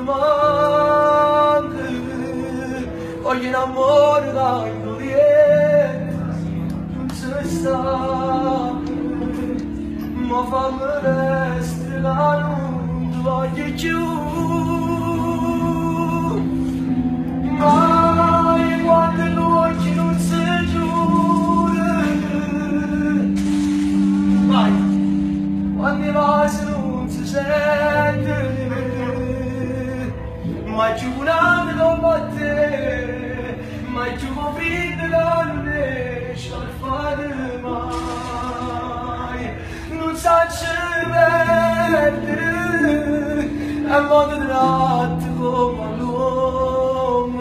manche, voglio un amore da indoviente, non si sta, ma fammi restare la non ti voglio più, mai quando l'occhio non si chiude, mai quando i vasi non si sente. Mai più grande come te, mai più convinto che non riesci a fare mai. Non sai se vede, è modo di latte come l'uomo.